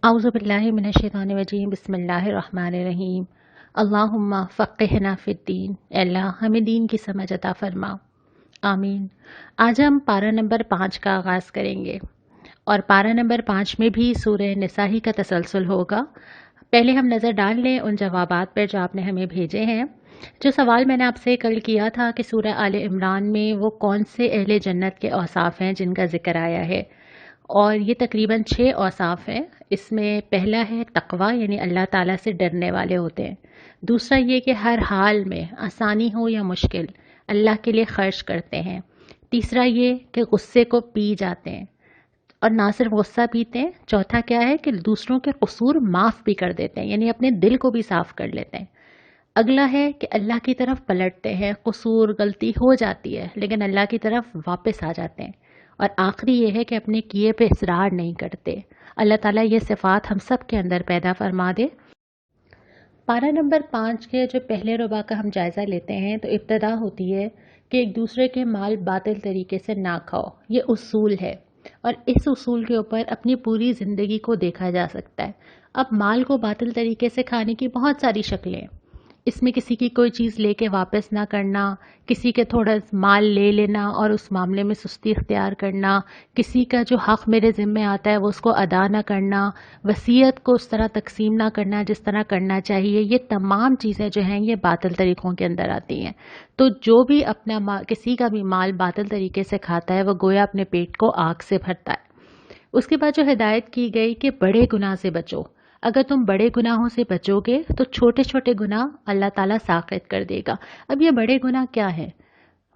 اعوذ باللہ من الشیطان الرجیم بسم اللہ الرحمن الرحیم اللہم فقہنا فی الدین، اے اللہ ہمیں دین کی سمجھ عطا فرما، آمین۔ آج ہم پارہ نمبر 5 کا آغاز کریں گے اور پارہ نمبر 5 میں بھی سورہ نساء کا تسلسل ہوگا۔ پہلے ہم نظر ڈال لیں ان جوابات پر جو آپ نے ہمیں بھیجے ہیں۔ جو سوال میں نے آپ سے کل کیا تھا کہ سورہ آل عمران میں وہ کون سے اہل جنت کے اوصاف ہیں جن کا ذکر آیا ہے، اور یہ تقریباً 6 اوصاف ہیں۔ اس میں پہلا ہے تقوی، یعنی اللہ تعالیٰ سے ڈرنے والے ہوتے ہیں۔ دوسرا یہ کہ ہر حال میں آسانی ہو یا مشکل اللہ کے لیے خرچ کرتے ہیں۔ تیسرا یہ کہ غصے کو پی جاتے ہیں، اور نہ صرف غصہ پیتے ہیں، چوتھا کیا ہے کہ دوسروں کے قصور معاف بھی کر دیتے ہیں، یعنی اپنے دل کو بھی صاف کر لیتے ہیں۔ اگلا ہے کہ اللہ کی طرف پلٹتے ہیں، قصور غلطی ہو جاتی ہے لیکن اللہ کی طرف واپس آ جاتے ہیں۔ اور آخری یہ ہے کہ اپنے کیے پہ اصرار نہیں کرتے۔ اللہ تعالیٰ یہ صفات ہم سب کے اندر پیدا فرما دے۔ پارہ نمبر 5 کے جو پہلے ربع کا ہم جائزہ لیتے ہیں تو ابتدا ہوتی ہے کہ ایک دوسرے کے مال باطل طریقے سے نہ کھاؤ۔ یہ اصول ہے اور اس اصول کے اوپر اپنی پوری زندگی کو دیکھا جا سکتا ہے۔ اب مال کو باطل طریقے سے کھانے کی بہت ساری شکلیں ہیں۔ اس میں کسی کی کوئی چیز لے کے واپس نہ کرنا، کسی کے تھوڑا مال لے لینا اور اس معاملے میں سستی اختیار کرنا، کسی کا جو حق میرے ذمے آتا ہے وہ اس کو ادا نہ کرنا، وصیت کو اس طرح تقسیم نہ کرنا جس طرح کرنا چاہیے، یہ تمام چیزیں جو ہیں یہ باطل طریقوں کے اندر آتی ہیں۔ تو جو بھی اپنا کسی کا بھی مال باطل طریقے سے کھاتا ہے وہ گویا اپنے پیٹ کو آگ سے بھرتا ہے۔ اس کے بعد جو ہدایت کی گئی کہ بڑے گناہ سے بچو، اگر تم بڑے گناہوں سے بچو گے تو چھوٹے چھوٹے گناہ اللہ تعالیٰ ساقط کر دے گا۔ اب یہ بڑے گناہ کیا ہیں؟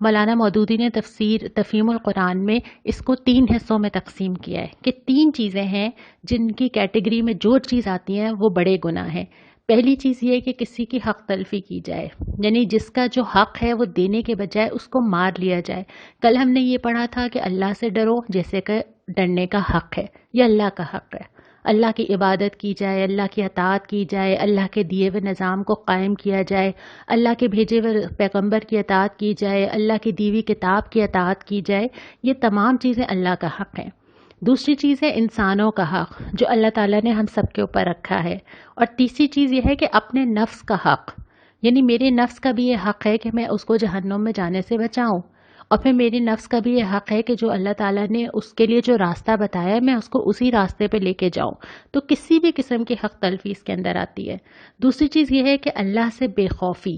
مولانا مودودی نے تفہیم القرآن میں اس کو 3 حصوں میں تقسیم کیا ہے کہ 3 چیزیں ہیں جن کی کیٹیگری میں جو چیز آتی ہیں وہ بڑے گناہ ہیں۔ پہلی چیز یہ ہے کہ کسی کی حق تلفی کی جائے، یعنی جس کا جو حق ہے وہ دینے کے بجائے اس کو مار لیا جائے۔ کل ہم نے یہ پڑھا تھا کہ اللہ سے ڈرو جیسے کہ ڈرنے کا حق ہے، یہ اللہ کا حق ہے۔ اللہ کی عبادت کی جائے، اللہ کی اطاعت کی جائے، اللہ کے دیے ہوئے نظام کو قائم کیا جائے، اللہ کے بھیجے ہوئے پیغمبر کی اطاعت کی جائے، اللہ کی دی ہوئی کتاب کی اطاعت کی جائے، یہ تمام چیزیں اللہ کا حق ہیں۔ دوسری چیز ہے انسانوں کا حق جو اللہ تعالیٰ نے ہم سب کے اوپر رکھا ہے، اور تیسری چیز یہ ہے کہ اپنے نفس کا حق، یعنی میرے نفس کا بھی یہ حق ہے کہ میں اس کو جہنم میں جانے سے بچاؤں، اور پھر میرے نفس کا بھی یہ حق ہے کہ جو اللہ تعالیٰ نے اس کے لیے جو راستہ بتایا ہے میں اس کو اسی راستے پہ لے کے جاؤں۔ تو کسی بھی قسم کی حق تلفی اس کے اندر آتی ہے۔ دوسری چیز یہ ہے کہ اللہ سے بے خوفی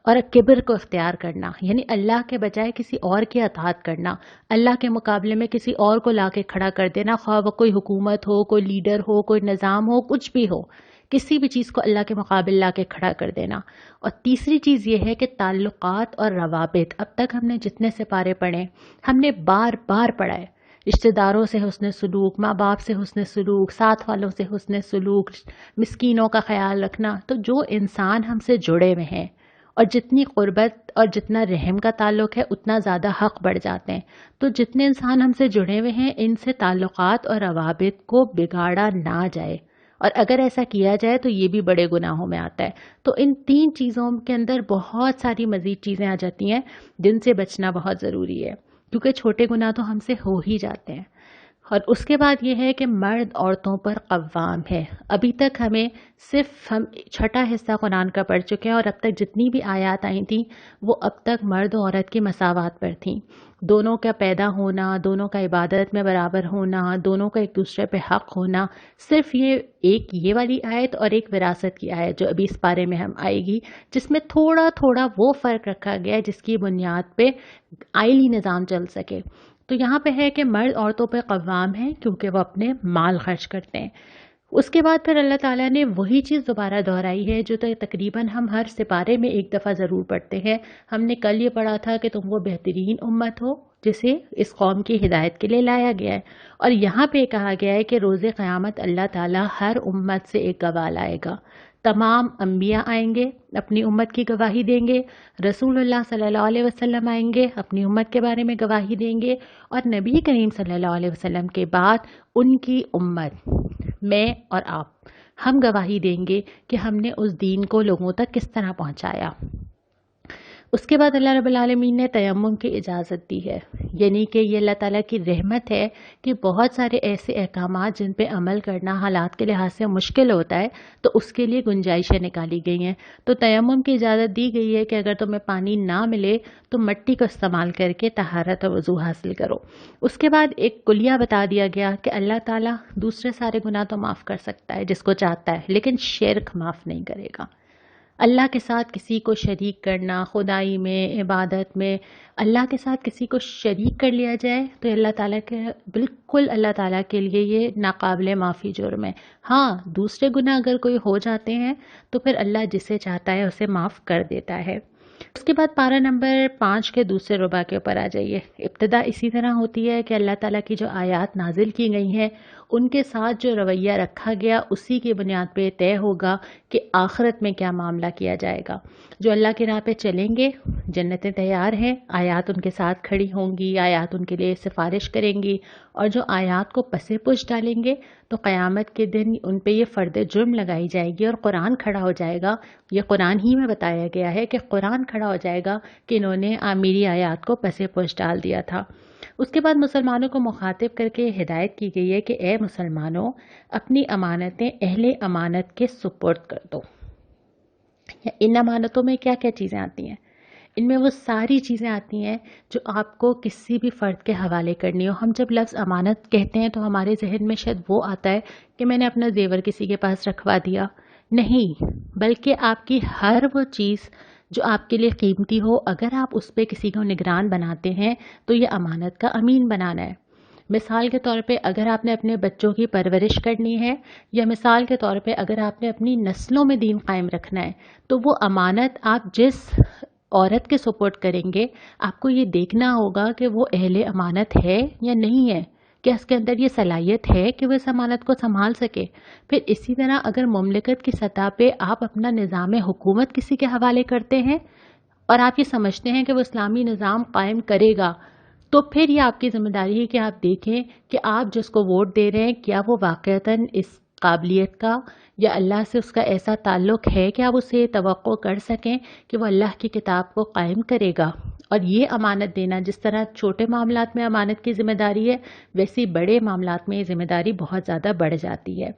اور کبر کو اختیار کرنا، یعنی اللہ کے بجائے کسی اور کی اطاعت کرنا، اللہ کے مقابلے میں کسی اور کو لا کے کھڑا کر دینا، خواہ وہ کوئی حکومت ہو، کوئی لیڈر ہو، کوئی نظام ہو، کچھ بھی ہو، کسی بھی چیز کو اللہ کے مقابل لا کے کھڑا کر دینا۔ اور تیسری چیز یہ ہے کہ تعلقات اور روابط، اب تک ہم نے جتنے سپارے پڑھے ہم نے بار بار پڑھا ہے، رشتہ داروں سے حسن سلوک، ماں باپ سے حسن سلوک، ساتھ والوں سے حسن سلوک، مسکینوں کا خیال رکھنا۔ تو جو انسان ہم سے جڑے ہوئے ہیں اور جتنی قربت اور جتنا رحم کا تعلق ہے اتنا زیادہ حق بڑھ جاتے ہیں۔ تو جتنے انسان ہم سے جڑے ہوئے ہیں ان سے تعلقات اور روابط کو بگاڑا نہ جائے، اور اگر ایسا کیا جائے تو یہ بھی بڑے گناہوں میں آتا ہے۔ تو ان 3 چیزوں کے اندر بہت ساری مزید چیزیں آ جاتی ہیں جن سے بچنا بہت ضروری ہے، کیونکہ چھوٹے گناہ تو ہم سے ہو ہی جاتے ہیں۔ اور اس کے بعد یہ ہے کہ مرد عورتوں پر قوام ہے۔ ابھی تک ہمیں صرف ہم چھٹا حصہ قرآن کا پڑھ چکے ہیں، اور اب تک جتنی بھی آیات آئی تھیں وہ اب تک مرد و عورت کی مساوات پر تھیں، دونوں کا پیدا ہونا، دونوں کا عبادت میں برابر ہونا، دونوں کا ایک دوسرے پہ حق ہونا۔ صرف یہ والی آیت اور ایک وراثت کی آیت جو ابھی اس بارے میں ہم آئے گی، جس میں تھوڑا تھوڑا وہ فرق رکھا گیا ہے جس کی بنیاد پہ آئلی نظام چل سکے۔ تو یہاں پہ ہے کہ مرد عورتوں پہ قوام ہے کیونکہ وہ اپنے مال خرچ کرتے ہیں۔ اس کے بعد پھر اللہ تعالیٰ نے وہی چیز دوبارہ دہرائی ہے جو تقریباً ہم ہر سپارے میں ایک دفعہ ضرور پڑھتے ہیں۔ ہم نے کل یہ پڑھا تھا کہ تم وہ بہترین امت ہو جسے اس قوم کی ہدایت کے لیے لایا گیا ہے، اور یہاں پہ کہا گیا ہے کہ روز قیامت اللہ تعالیٰ ہر امت سے ایک گواہ لائے گا۔ تمام انبیاء آئیں گے، اپنی امت کی گواہی دیں گے، رسول اللہ صلی اللہ علیہ وسلم آئیں گے، اپنی امت کے بارے میں گواہی دیں گے، اور نبی کریم صلی اللہ علیہ وسلم کے بعد ان کی امت، میں اور آپ، ہم گواہی دیں گے کہ ہم نے اس دین کو لوگوں تک کس طرح پہنچایا۔ اس کے بعد اللہ رب العالمین نے تیمم کی اجازت دی ہے، یعنی کہ یہ اللہ تعالیٰ کی رحمت ہے کہ بہت سارے ایسے احکامات جن پہ عمل کرنا حالات کے لحاظ سے مشکل ہوتا ہے تو اس کے لیے گنجائشیں نکالی گئی ہیں۔ تو تیمم کی اجازت دی گئی ہے کہ اگر تمہیں پانی نہ ملے تو مٹی کو استعمال کر کے طہارت اور وضو حاصل کرو۔ اس کے بعد ایک کلیہ بتا دیا گیا کہ اللہ تعالیٰ دوسرے سارے گناہ تو معاف کر سکتا ہے جس کو چاہتا ہے، لیکن شرک معاف نہیں کرے گا۔ اللہ کے ساتھ کسی کو شریک کرنا، خدائی میں، عبادت میں اللہ کے ساتھ کسی کو شریک کر لیا جائے تو اللہ تعالیٰ کے بالکل اللہ تعالیٰ کے لیے یہ ناقابل معافی جرم ہے۔ ہاں، دوسرے گناہ اگر کوئی ہو جاتے ہیں تو پھر اللہ جسے چاہتا ہے اسے معاف کر دیتا ہے۔ اس کے بعد پارہ نمبر 5 کے دوسرے ربع کے اوپر آ جائیے۔ ابتدا اسی طرح ہوتی ہے کہ اللہ تعالیٰ کی جو آیات نازل کی گئی ہیں ان کے ساتھ جو رویہ رکھا گیا اسی کی بنیاد پہ طے ہوگا کہ آخرت میں کیا معاملہ کیا جائے گا۔ جو اللہ کی راہ پہ چلیں گے جنتیں تیار ہیں، آیات ان کے ساتھ کھڑی ہوں گی، آیات ان کے لیے سفارش کریں گی، اور جو آیات کو پس پش ڈالیں گے تو قیامت کے دن ان پہ یہ فرد جرم لگائی جائے گی اور قرآن کھڑا ہو جائے گا۔ یہ قرآن ہی میں بتایا گیا ہے کہ قرآن کھڑا ہو جائے گا کہ انہوں نے میری آیات کو پس پش ڈال دیا تھا۔ اس کے بعد مسلمانوں کو مخاطب کر کے ہدایت کی گئی ہے کہ اے مسلمانوں، اپنی امانتیں اہل امانت کے سپرد کر دو۔ ان امانتوں میں کیا کیا چیزیں آتی ہیں؟ ان میں وہ ساری چیزیں آتی ہیں جو آپ کو کسی بھی فرد کے حوالے کرنی ہو۔ ہم جب لفظ امانت کہتے ہیں تو ہمارے ذہن میں شاید وہ آتا ہے کہ میں نے اپنا زیور کسی کے پاس رکھوا دیا، نہیں، بلکہ آپ کی ہر وہ چیز جو آپ کے لیے قیمتی ہو، اگر آپ اس پہ کسی کو نگران بناتے ہیں تو یہ امانت کا امین بنانا ہے۔ مثال کے طور پہ اگر آپ نے اپنے بچوں کی پرورش کرنی ہے، یا مثال کے طور پہ اگر آپ نے اپنی نسلوں میں دین قائم رکھنا ہے، تو وہ امانت آپ جس عورت کے سپورٹ کریں گے، آپ کو یہ دیکھنا ہوگا کہ وہ اہل امانت ہے یا نہیں ہے، کہ اس کے اندر یہ صلاحیت ہے کہ وہ اس امانت کو سنبھال سکے۔ پھر اسی طرح اگر مملکت کی سطح پہ آپ اپنا نظام حکومت کسی کے حوالے کرتے ہیں اور آپ یہ سمجھتے ہیں کہ وہ اسلامی نظام قائم کرے گا، تو پھر یہ آپ کی ذمہ داری ہے کہ آپ دیکھیں کہ آپ جس کو ووٹ دے رہے ہیں کیا وہ واقعتاً اس قابلیت کا یا اللہ سے اس کا ایسا تعلق ہے کہ آپ اسے توقع کر سکیں کہ وہ اللہ کی کتاب کو قائم کرے گا۔ اور یہ امانت دینا، جس طرح چھوٹے معاملات میں امانت کی ذمہ داری ہے، ویسی بڑے معاملات میں یہ ذمہ داری بہت زیادہ بڑھ جاتی ہے۔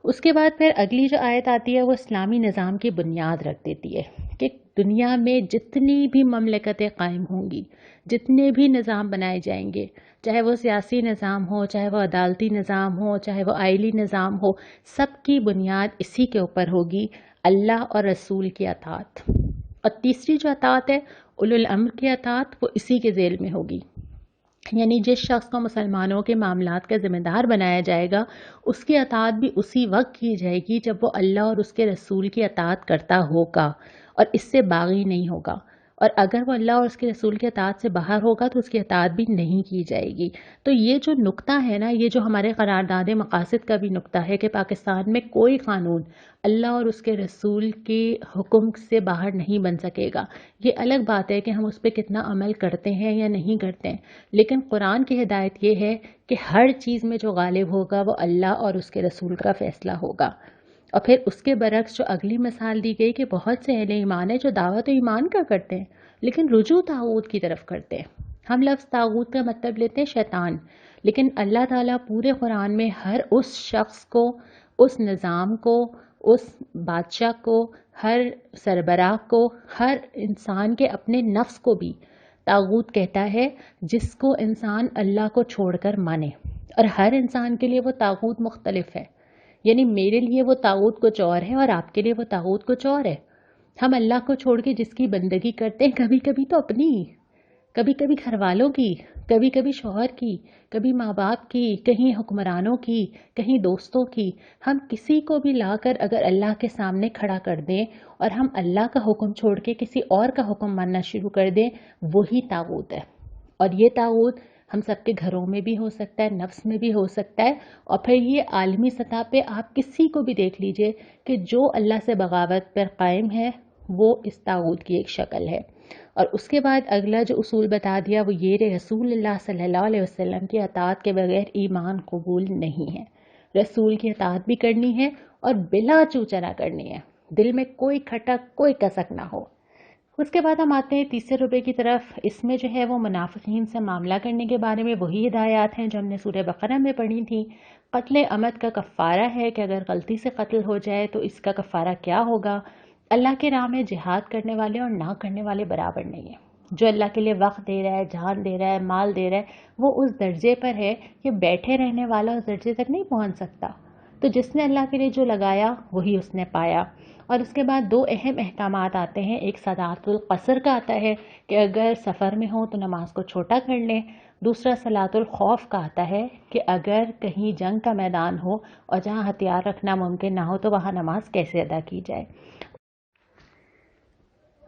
اس کے بعد پھر اگلی جو آیت آتی ہے وہ اسلامی نظام کی بنیاد رکھ دیتی ہے کہ دنیا میں جتنی بھی مملکتیں قائم ہوں گی، جتنے بھی نظام بنائے جائیں گے، چاہے وہ سیاسی نظام ہو، چاہے وہ عدالتی نظام ہو، چاہے وہ آئلی نظام ہو، سب کی بنیاد اسی کے اوپر ہوگی، اللہ اور رسول کی اطاعت۔ اور تیسری جو اطاعت ہے اولو الامر کی اطاعت، وہ اسی کے ذیل میں ہوگی۔ یعنی جس شخص کو مسلمانوں کے معاملات کا ذمہ دار بنایا جائے گا، اس کی اطاعت بھی اسی وقت کی جائے گی جب وہ اللہ اور اس کے رسول کی اطاعت کرتا ہوگا اور اس سے باغی نہیں ہوگا، اور اگر وہ اللہ اور اس کے رسول کی اطاعت سے باہر ہوگا تو اس کی اطاعت بھی نہیں کی جائے گی۔ تو یہ جو نقطہ ہے نا، یہ جو ہمارے قرارداد مقاصد کا بھی نقطہ ہے کہ پاکستان میں کوئی قانون اللہ اور اس کے رسول کے حکم سے باہر نہیں بن سکے گا۔ یہ الگ بات ہے کہ ہم اس پہ کتنا عمل کرتے ہیں یا نہیں کرتے ہیں، لیکن قرآن کی ہدایت یہ ہے کہ ہر چیز میں جو غالب ہوگا وہ اللہ اور اس کے رسول کا فیصلہ ہوگا۔ اور پھر اس کے برعکس جو اگلی مثال دی گئی کہ بہت سے اہل ایمان ہیں جو دعوت ایمان کا کرتے ہیں لیکن رجوع طاغوت کی طرف کرتے ہیں۔ ہم لفظ طاغوت کا مطلب لیتے ہیں شیطان، لیکن اللہ تعالیٰ پورے قرآن میں ہر اس شخص کو، اس نظام کو، اس بادشاہ کو، ہر سربراہ کو، ہر انسان کے اپنے نفس کو بھی طاغوت کہتا ہے، جس کو انسان اللہ کو چھوڑ کر مانے، اور ہر انسان کے لیے وہ طاغوت مختلف ہے۔ یعنی میرے لیے وہ طاغوت کچھ اور ہے اور آپ کے لیے وہ طاغوت کچھ اور ہے۔ ہم اللہ کو چھوڑ کے جس کی بندگی کرتے ہیں، کبھی کبھی تو اپنی، کبھی کبھی گھر والوں کی، کبھی کبھی شوہر کی، کبھی ماں باپ کی، کہیں حکمرانوں کی، کہیں دوستوں کی، ہم کسی کو بھی لا کر اگر اللہ کے سامنے کھڑا کر دیں اور ہم اللہ کا حکم چھوڑ کے کسی اور کا حکم ماننا شروع کر دیں، وہی طاغوت ہے۔ اور یہ طاغوت ہم سب کے گھروں میں بھی ہو سکتا ہے، نفس میں بھی ہو سکتا ہے، اور پھر یہ عالمی سطح پہ آپ کسی کو بھی دیکھ لیجئے کہ جو اللہ سے بغاوت پر قائم ہے وہ اس طاغوت کی ایک شکل ہے۔ اور اس کے بعد اگلا جو اصول بتا دیا وہ یہ رسول اللہ صلی اللہ علیہ وسلم کی اطاعت کے بغیر ایمان قبول نہیں ہے۔ رسول کی اطاعت بھی کرنی ہے اور بلا چوچنا کرنی ہے، دل میں کوئی کھٹک، کوئی کسک نہ ہو۔ اس کے بعد ہم آتے ہیں تیسرے ربع کی طرف. اس میں جو ہے وہ منافقین سے معاملہ کرنے کے بارے میں وہی ہدایات ہیں جو ہم نے سورہ بقرہ میں پڑھی تھیں. قتل عمد کا کفارہ ہے کہ اگر غلطی سے قتل ہو جائے تو اس کا کفارہ کیا ہوگا. اللہ کے راہ میں جہاد کرنے والے اور نہ کرنے والے برابر نہیں ہیں. جو اللہ کے لیے وقت دے رہا ہے، جان دے رہا ہے، مال دے رہا ہے، وہ اس درجے پر ہے کہ بیٹھے رہنے والا اس درجے تک نہیں پہنچ سکتا. تو جس نے اللہ کے لیے جو لگایا وہی اس نے پایا. اور اس کے بعد دو اہم احکامات آتے ہیں. ایک صلاۃ القصر کا آتا ہے کہ اگر سفر میں ہوں تو نماز کو چھوٹا کر لیں. دوسرا صلاۃ الخوف کا آتا ہے کہ اگر کہیں جنگ کا میدان ہو اور جہاں ہتھیار رکھنا ممکن نہ ہو تو وہاں نماز کیسے ادا کی جائے.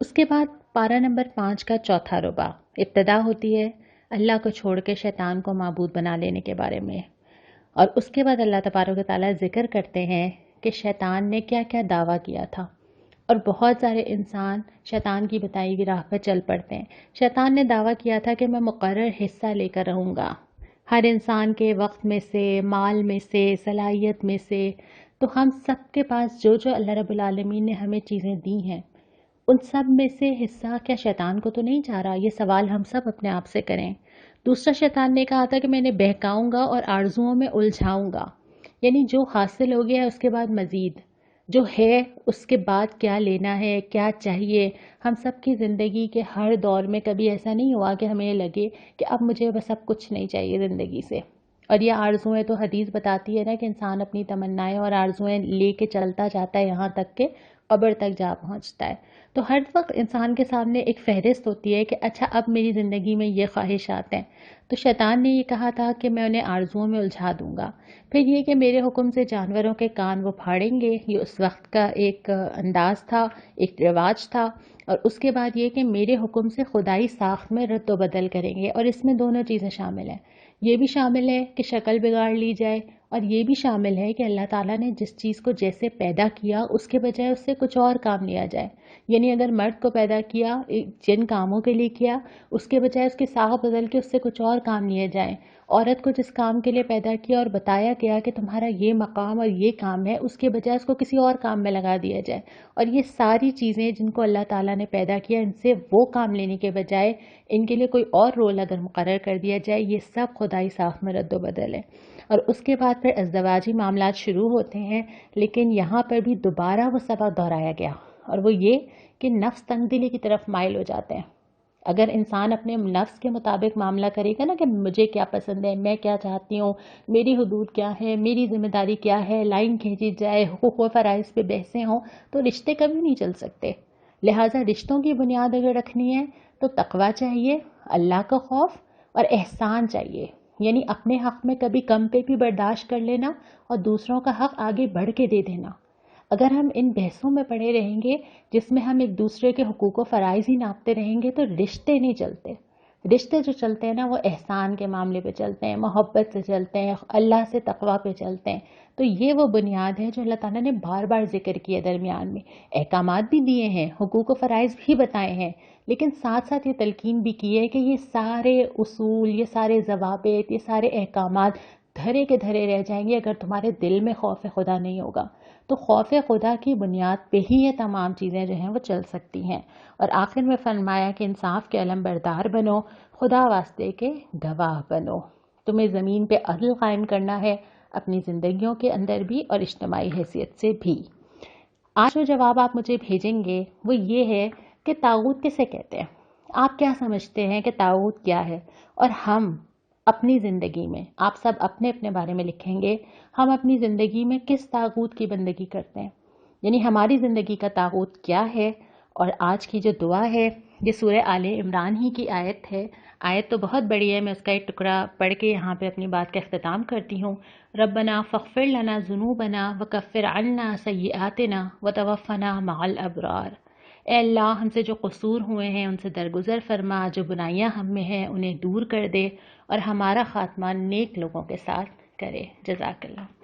اس کے بعد پارہ نمبر 5 کا چوتھا ربع ابتدا ہوتی ہے اللہ کو چھوڑ کے شیطان کو معبود بنا لینے کے بارے میں. اور اس کے بعد اللہ تبارک و تعالیٰ ذکر کرتے ہیں کہ شیطان نے کیا کیا دعویٰ کیا تھا. اور بہت سارے انسان شیطان کی بتائی ہوئی راہ پر چل پڑتے ہیں. شیطان نے دعویٰ کیا تھا کہ میں مقرر حصہ لے کر رہوں گا ہر انسان کے وقت میں سے، مال میں سے، صلاحیت میں سے. تو ہم سب کے پاس جو جو اللہ رب العالمین نے ہمیں چیزیں دی ہیں ان سب میں سے حصہ کیا شیطان کو تو نہیں چاہ رہا؟ یہ سوال ہم سب اپنے آپ سے کریں. دوسرا شیطان نے کہا تھا کہ میں انہیں بہکاؤں گا اور آرزوؤں میں الجھاؤں گا. یعنی جو حاصل ہو گیا ہے اس کے بعد مزید جو ہے اس کے بعد کیا لینا ہے، کیا چاہیے. ہم سب کی زندگی کے ہر دور میں کبھی ایسا نہیں ہوا کہ ہمیں لگے کہ اب مجھے بس اب کچھ نہیں چاہیے زندگی سے. اور یہ آرزویں تو حدیث بتاتی ہے نا کہ انسان اپنی تمنائیں اور آرزویں لے کے چلتا جاتا ہے یہاں تک کہ قبر تک جا پہنچتا ہے. تو ہر وقت انسان کے سامنے ایک فہرست ہوتی ہے کہ اچھا اب میری زندگی میں یہ خواہشات ہیں. تو شیطان نے یہ کہا تھا کہ میں انہیں آرزوؤں میں الجھا دوں گا. پھر یہ کہ میرے حکم سے جانوروں کے کان وہ پھاڑیں گے، یہ اس وقت کا ایک انداز تھا، ایک رواج تھا. اور اس کے بعد یہ کہ میرے حکم سے خدائی ساخت میں رد و بدل کریں گے. اور اس میں دونوں چیزیں شامل ہیں. یہ بھی شامل ہے کہ شکل بگاڑ لی جائے اور یہ بھی شامل ہے کہ اللہ تعالیٰ نے جس چیز کو جیسے پیدا کیا اس کے بجائے اس سے کچھ اور کام لیا جائے. یعنی اگر مرد کو پیدا کیا جن کاموں کے لیے کیا اس کے بجائے اس کی ساخت بدل کے اس سے کچھ اور کام لیے جائیں. عورت کو جس کام کے لیے پیدا کیا اور بتایا گیا کہ تمہارا یہ مقام اور یہ کام ہے اس کے بجائے اس کو کسی اور کام میں لگا دیا جائے. اور یہ ساری چیزیں جن کو اللہ تعالیٰ نے پیدا کیا ان سے وہ کام لینے کے بجائے ان کے لیے کوئی اور رول اگر مقرر کر دیا جائے، یہ سب خدائی ساخت میں رد و بدل ہے. اور اس کے بعد پھر ازدواجی معاملات شروع ہوتے ہیں. لیکن یہاں پر بھی دوبارہ وہ سبق دہرایا گیا اور وہ یہ کہ نفس تنگ دلی کی طرف مائل ہو جاتے ہیں. اگر انسان اپنے نفس کے مطابق معاملہ کرے گا نا کہ مجھے کیا پسند ہے، میں کیا چاہتی ہوں، میری حدود کیا ہے، میری ذمہ داری کیا ہے، لائن کھینچی جائے، حقوق و فرائض پہ بحثیں ہوں تو رشتے کبھی نہیں چل سکتے. لہٰذا رشتوں کی بنیاد اگر رکھنی ہے تو تقویٰ چاہیے، اللہ کا خوف اور احسان چاہیے. یعنی اپنے حق میں کبھی کم پہ بھی برداشت کر لینا اور دوسروں کا حق آگے بڑھ کے دے دینا. اگر ہم ان بحثوں میں پڑے رہیں گے جس میں ہم ایک دوسرے کے حقوق و فرائض ہی ناپتے رہیں گے تو رشتے نہیں چلتے. رشتے جو چلتے ہیں نا وہ احسان کے معاملے پہ چلتے ہیں، محبت سے چلتے ہیں، اللہ سے تقویٰ پہ چلتے ہیں. تو یہ وہ بنیاد ہے جو اللہ تعالیٰ نے بار بار ذکر کیا درمیان میں. احکامات بھی دیے ہیں، حقوق و فرائض بھی بتائے ہیں، لیکن ساتھ ساتھ یہ تلقین بھی کی ہے کہ یہ سارے اصول، یہ سارے ضوابط، یہ سارے احکامات دھرے کے دھرے رہ جائیں گے اگر تمہارے دل میں خوف خدا نہیں ہوگا. تو خوف خدا کی بنیاد پہ ہی یہ تمام چیزیں جو ہیں وہ چل سکتی ہیں. اور آخر میں فرمایا کہ انصاف کے علم بردار بنو، خدا واسطے کے گواہ بنو. تمہیں زمین پہ عدل قائم کرنا ہے، اپنی زندگیوں کے اندر بھی اور اجتماعی حیثیت سے بھی. آج جو جواب آپ مجھے بھیجیں گے وہ یہ ہے کہ طاغوت کسے کہتے ہیں؟ آپ کیا سمجھتے ہیں کہ طاغوت کیا ہے؟ اور ہم اپنی زندگی میں، آپ سب اپنے اپنے بارے میں لکھیں گے، ہم اپنی زندگی میں کس طاغوت کی بندگی کرتے ہیں؟ یعنی ہماری زندگی کا طاغوت کیا ہے؟ اور آج کی جو دعا ہے یہ سورہ آل عمران ہی کی آیت ہے. آیت تو بہت بڑی ہے، میں اس کا ایک ٹکڑا پڑھ کے یہاں پہ اپنی بات کا اختتام کرتی ہوں. ربنا فاغفر لنا ذنوبنا وکفر عنا سیئاتنا وتوفنا مع الابرار. اے اللہ ہم سے جو قصور ہوئے ہیں ان سے درگزر فرما، جو بنائیاں ہم میں ہیں انہیں دور کر دے اور ہمارا خاتمہ نیک لوگوں کے ساتھ کرے. جزاک اللہ.